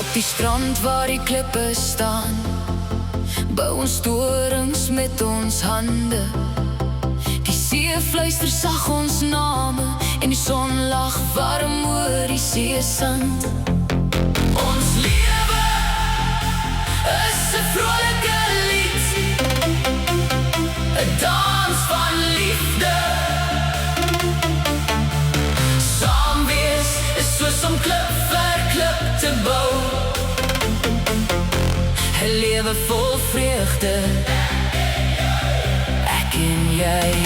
Op die strand waar die klippe staan, bou ons torings met ons hande. Die see fluister sag ons name en die son lag warm oor die seesand. Ons lewe is 'n vrolike lied, 'n dans van liefde. Saam wees is soos om klip vir klip te bou, 'n lewe vol vreugde. Ek en jy